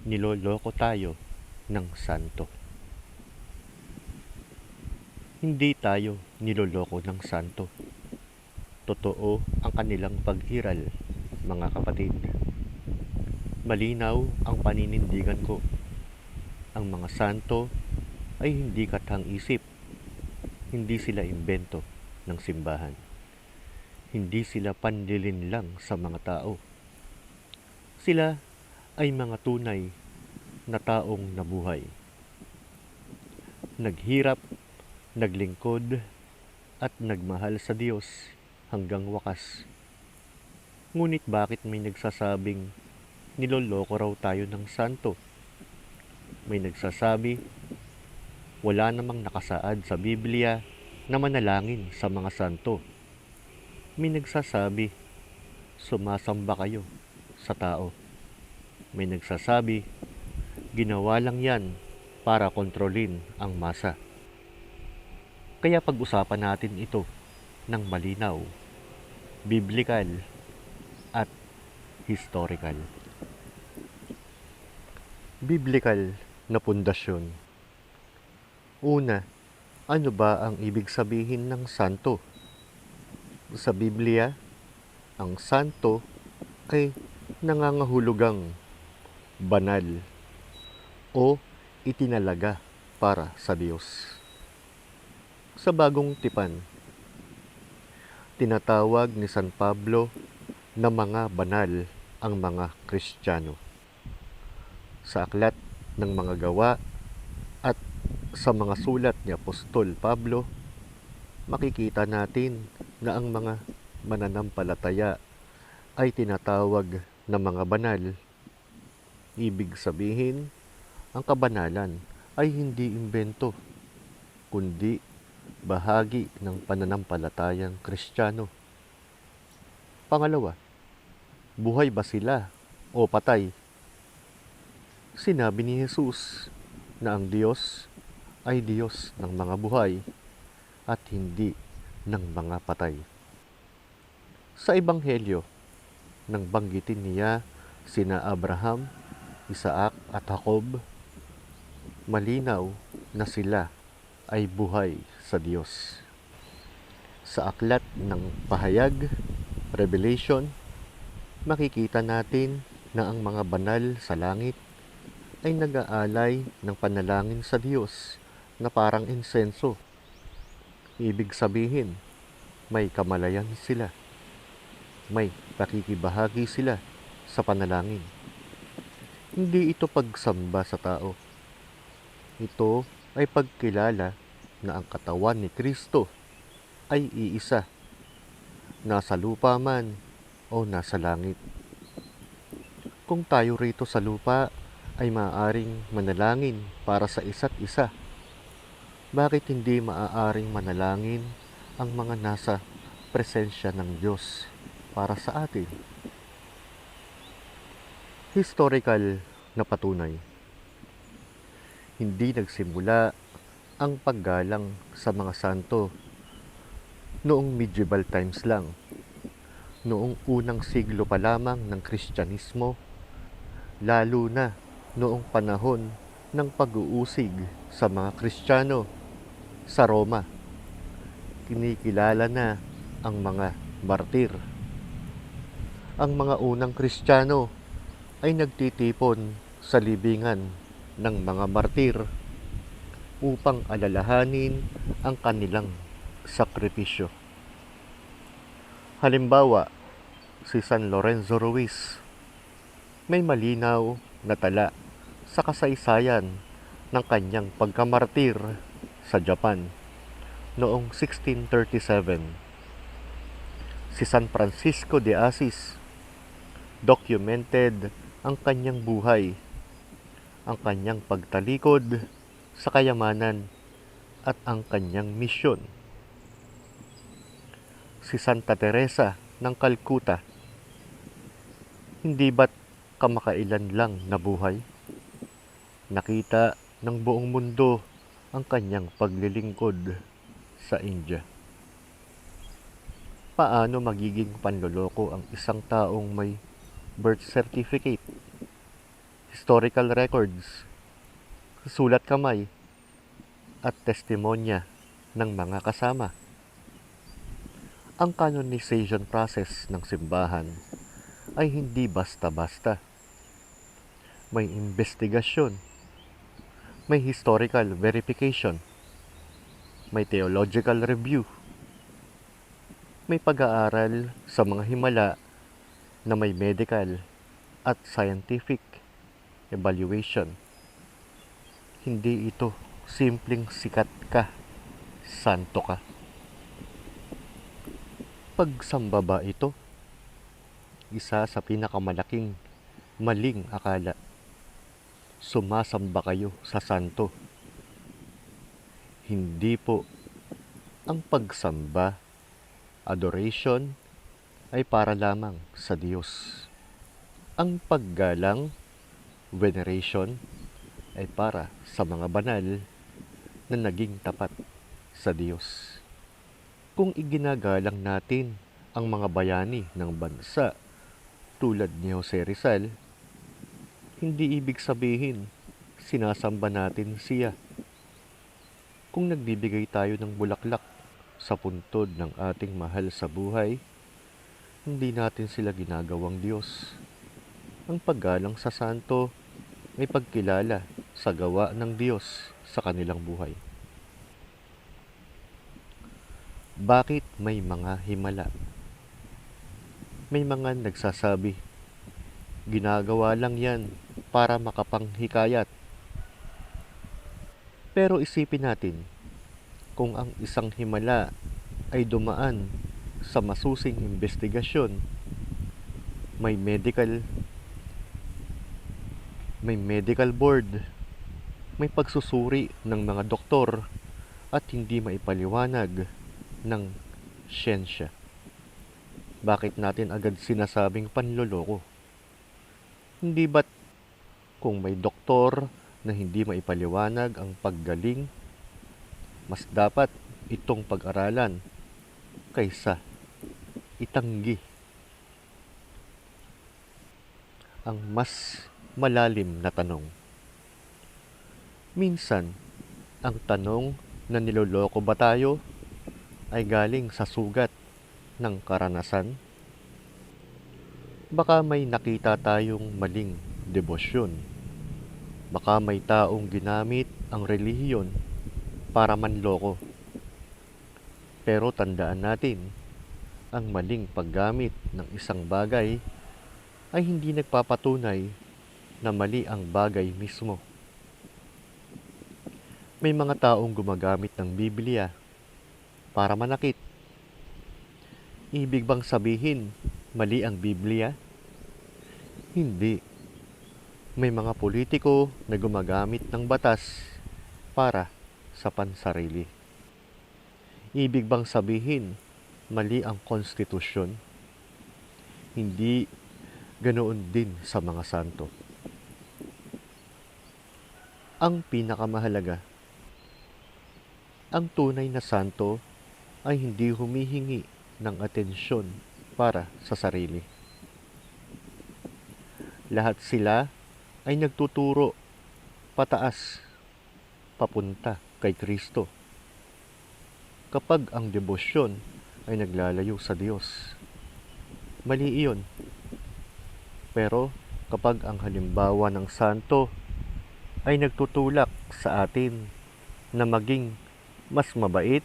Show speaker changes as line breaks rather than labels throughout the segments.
niloloko tayo ng santo. Hindi tayo niloloko ng santo. Totoo ang kanilang pag-iral, mga kapatid. Malinaw ang paninindigan ko. Ang mga santo ay hindi kathang-isip. Hindi sila imbento ng simbahan. Hindi sila panlilinlang sa mga tao. Sila ay mga tunay na taong nabuhay. Naghirap, naglingkod, at nagmahal sa Diyos hanggang wakas. Ngunit bakit may nagsasabing niloloko raw tayo ng santo? May nagsasabi, wala namang nakasaad sa Biblia na manalangin sa mga santo. May nagsasabi, sumasamba kayo sa tao. May nagsasabi, ginawa lang yan para kontrolin ang masa. Kaya pag-usapan natin ito ng malinaw, biblikal, at historical. Biblikal na pundasyon. Una, ano ba ang ibig sabihin ng santo? Sa Biblia, ang santo ay nangangahulugang banal o itinalaga para sa Diyos. Sa bagong tipan, tinatawag ni San Pablo na mga banal ang mga Kristiyano. Sa aklat ng mga gawa at sa mga sulat ni Apostol Pablo, makikita natin na ang mga mananampalataya ay tinatawag na mga banal. Ibig sabihin, ang kabanalan ay hindi imbento, kundi bahagi ng pananampalatayang Kristiyano. Pangalawa, buhay ba sila o patay? Sinabi ni Jesus na ang Diyos ay Diyos ng mga buhay at hindi ng mga patay. Sa Ebanghelyo, nang banggitin niya sina Abraham, Isaac at Jacob, malinaw na sila ay buhay sa Diyos. Sa aklat ng Pahayag, Revelation, makikita natin na ang mga banal sa langit ay nag-aalay ng panalangin sa Diyos na parang insenso. Ibig sabihin, may kamalayan sila. May pakikibahagi sila sa panalangin. Hindi ito pagsamba sa tao. Ito ay pagkilala na ang katawan ni Kristo ay iisa, nasa lupa man o nasa langit. Kung tayo rito sa lupa ay maaaring manalangin para sa isa't isa, bakit hindi maaaring manalangin ang mga nasa presensya ng Diyos para sa atin? Historical na patunay. Hindi nagsimula ang paggalang sa mga santo noong medieval times lang. Noong unang siglo pa lamang ng Kristyanismo, lalo na noong panahon ng pag-uusig sa mga Kristiyano sa Roma. Kinikilala na ang mga martir. Ang mga unang Kristiyano ay nagtitipon sa libingan ng mga martir upang alalahanin ang kanilang sakripisyo. Halimbawa, si San Lorenzo Ruiz, may malinaw na tala sa kasaysayan ng kanyang pagkamartir sa Japan noong 1637. Si San Francisco de Assis, documented ang kanyang buhay, ang kanyang pagtalikod sa kayamanan at ang kanyang misyon. Si Santa Teresa ng Calcutta, hindi ba't kamakailan lang nabuhay? Nakita ng buong mundo ang kanyang paglilingkod sa India. Paano magiging panloloko ang isang taong may birth certificate? historical records, sulat kamay, at testimonya ng mga kasama. Ang canonization process ng simbahan ay hindi basta-basta. May investigasyon, may historical verification, may theological review, may pag-aaral sa mga himala na may medical at scientific evaluation. Hindi ito simpleng sikat ka, santo ka. Pagsamba ba ito? Isa sa pinakamalaking maling akala. Sumasamba kayo sa santo. Hindi po. Ang pagsamba, adoration, ay para lamang sa Diyos. Ang paggalang, veneration, ay para sa mga banal na naging tapat sa Diyos. Kung iginagalang natin ang mga bayani ng bansa tulad ni Jose Rizal, hindi ibig sabihin sinasamba natin siya. Kung nagbibigay tayo ng bulaklak sa puntod ng ating mahal sa buhay, hindi natin sila ginagawang Diyos. Ang paggalang sa santo ay pagkilala sa gawa ng Diyos sa kanilang buhay. Bakit may mga himala? May mga nagsasabi, ginagawa lang yan para makapanghikayat. Pero isipin natin, kung ang isang himala ay dumaan sa masusing investigasyon, may medical board, may pagsusuri ng mga doktor at hindi maipaliwanag ng siyensya. Bakit natin agad sinasabing panloloko? Hindi ba't kung may doktor na hindi maipaliwanag ang paggaling, mas dapat itong pag-aralan kaysa itanggi? Ang mas malalim na tanong. Minsan, ang tanong na niloloko ba tayo ay galing sa sugat ng karanasan. Baka may nakita tayong maling debosyon. Baka may taong ginamit ang relihiyon para manloko. Pero tandaan natin, ang maling paggamit ng isang bagay ay hindi nagpapatunay na mali ang bagay mismo. May mga taong gumagamit ng Biblia para manakit. Ibig bang sabihin, mali ang Biblia? Hindi. May mga politiko na gumagamit ng batas para sa pansarili. Ibig bang sabihin, mali ang konstitusyon? Hindi ganoon din sa mga santo. Ang pinakamahalaga, ang tunay na santo ay hindi humihingi ng atensyon para sa sarili. Lahat sila ay nagtuturo pataas, papunta kay Kristo. Kapag ang debosyon ay naglalayo sa Diyos, mali iyon. Pero kapag ang halimbawa ng santo ay nagtutulak sa atin na maging mas mabait,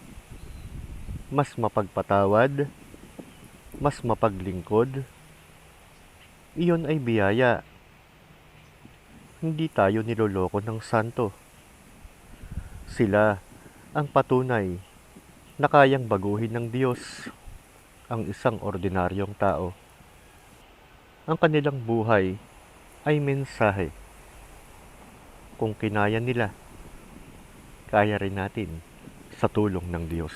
mas mapagpatawad, mas mapaglingkod, iyon ay biyaya. Hindi tayo niloloko ng santo. Sila ang patunay na kayang baguhin ng Diyos ang isang ordinaryong tao. Ang kanilang buhay ay mensahe. Kung kinaya nila, kaya rin natin sa tulong ng Diyos.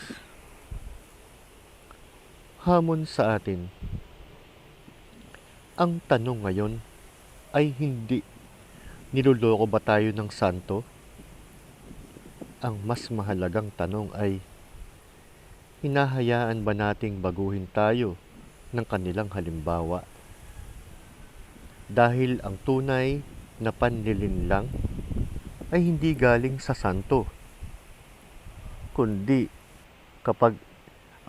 Hamon sa atin. Ang tanong ngayon ay hindi, niloloko ba tayo ng santo? Ang mas mahalagang tanong ay, hinahayaan ba nating baguhin tayo ng kanilang halimbawa? Dahil ang tunay na panlilinlang ay hindi galing sa santo, kundi kapag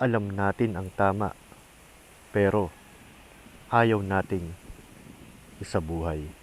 alam natin ang tama pero ayaw nating isabuhay.